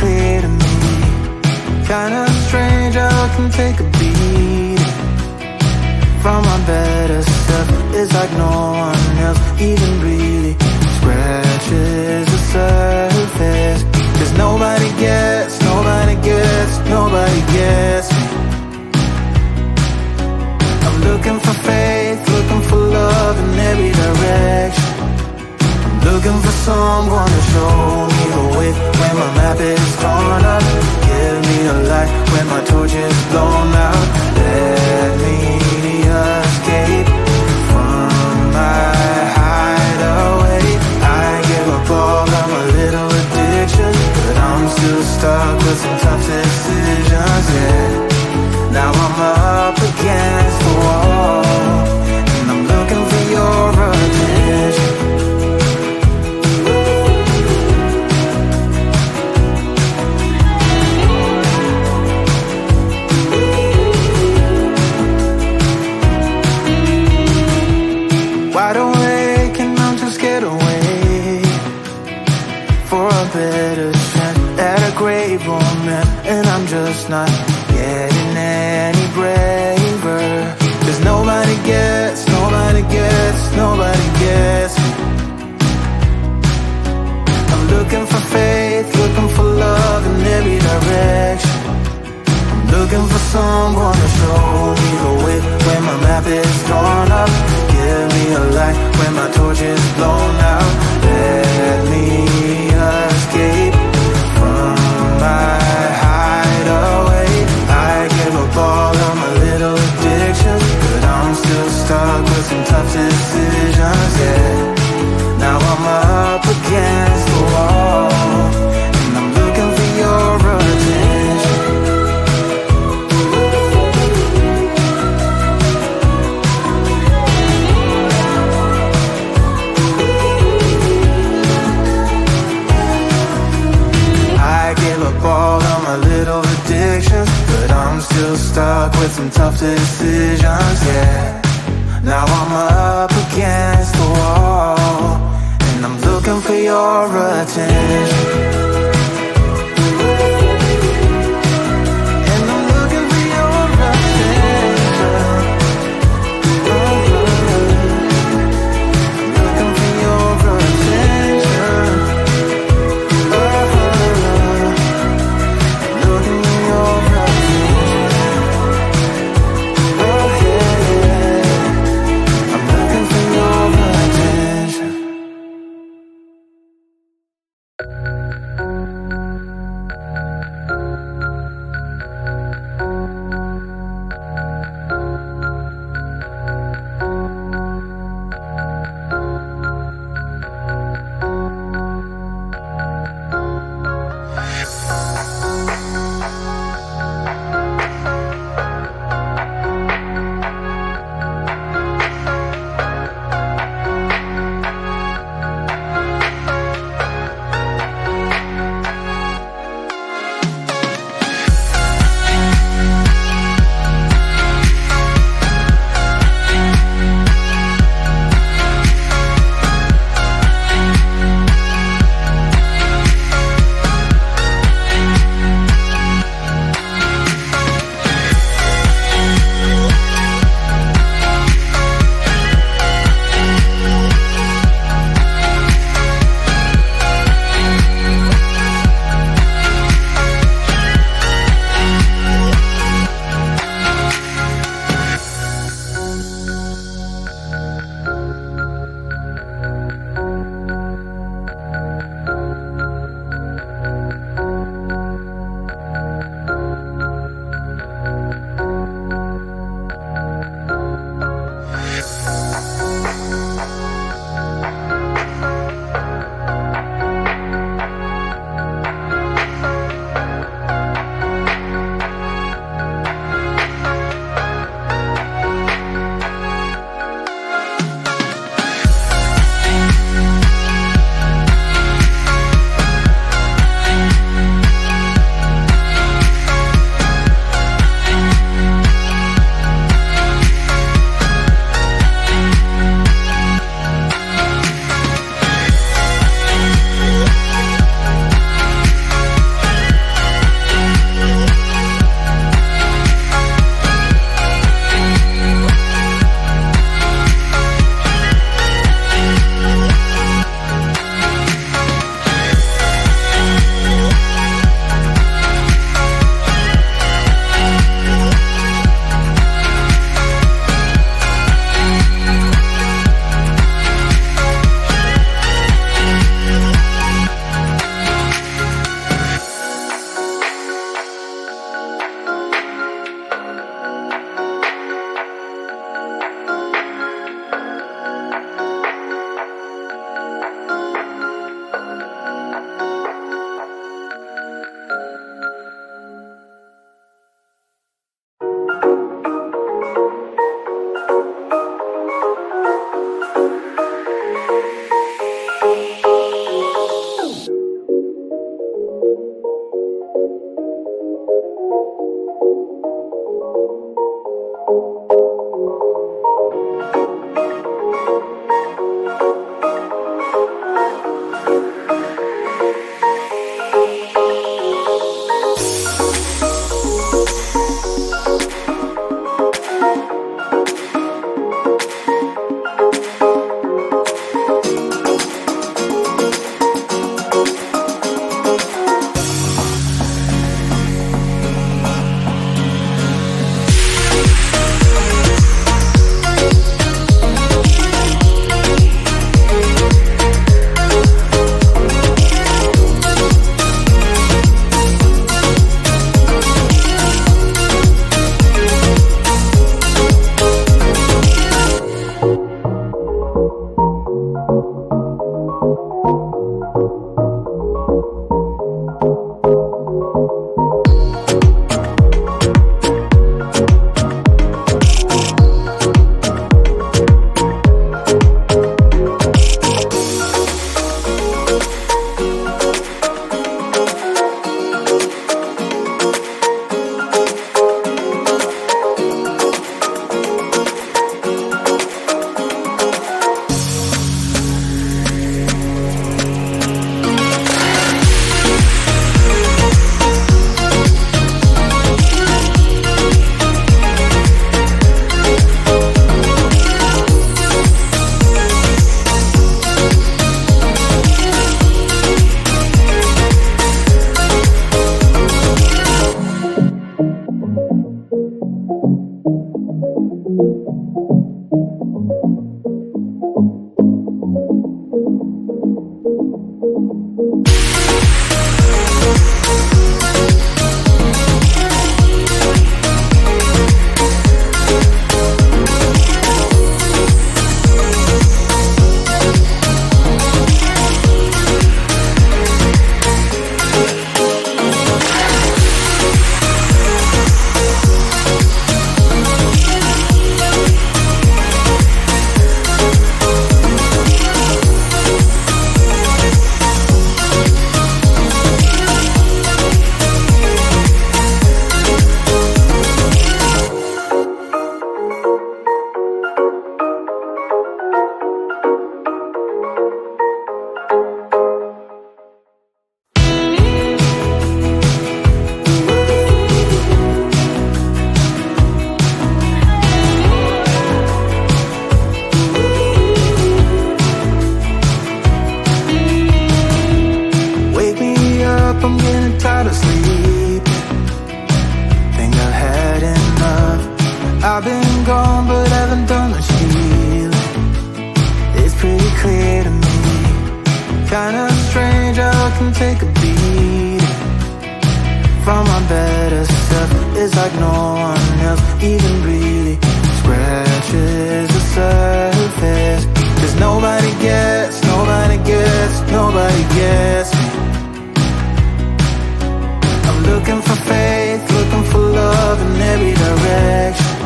clear to me. Kinda strange how I can take a beat from my better self. It's like no one else even really scratches the surface. 'Cause nobody gets me. I'm looking for faith, looking for love in every direction. I'm looking for someone to show me the way when my map is torn up. Give me a light when my torch is blown out. Let me escape from my hideaway. I give up all of my little addictions, but I'm still stuck with some tough decisions, yeah. Now I'm up against the wall, and I'm looking for your attention. Wide awake and I'm just scared away for a better chance at a great romance, and I'm just not getting any braver. 'Cause nobody gets me. I'm looking for faith, looking for love in every direction. I'm looking for someone to show me the way when my map is torn up. Give me a light when my torch is blown out. Let me escape from my hideaway. I give up all of my little addictions, but I'm still stuck with some tough decisions, yeah. Now I'm up against the wall, and I'm looking for your attention. I give up all of my little addictions, but I'm still stuck with some tough decisions, yeah. Now I'm up against the wall, and I'm looking for your attention. And I'm looking for your attention. Looking for your attention. Looking for your attention. Oh yeah, I'm looking for your attention. try to sleep. Think I've had enough. I've been gone but haven't done much healing. It's pretty clear to me, kinda strange how I can take a beat from my better self. It's like no one else even really scratches the surface. 'Cause nobody gets me. I'm looking for faith, looking for love in every direction.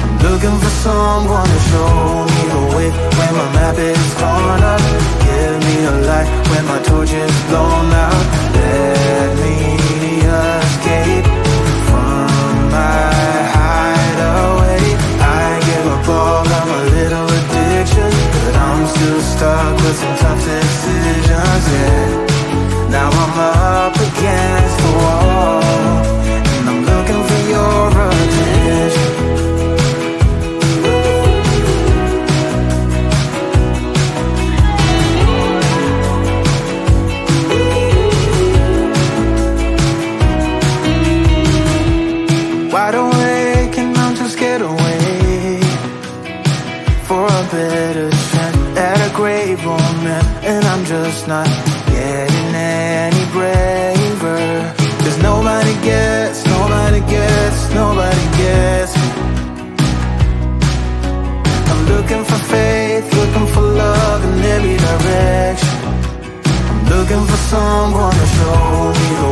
I'm looking for someone to show me the way when my map is torn up. Give me a light when my torch is blown out. Let me escape from my hideaway. I give up all of my little addictions, but I'm still stuck with some tough decisions, yeah. Now I'm up against the wall, and I'm looking for your attention. Wide awake and I'm too scared to wait for a better chance at a great romance, and I'm just not getting any braver. 'Cause nobody gets me. I'm looking for faith, looking for love in every direction. I'm looking for someone to show me the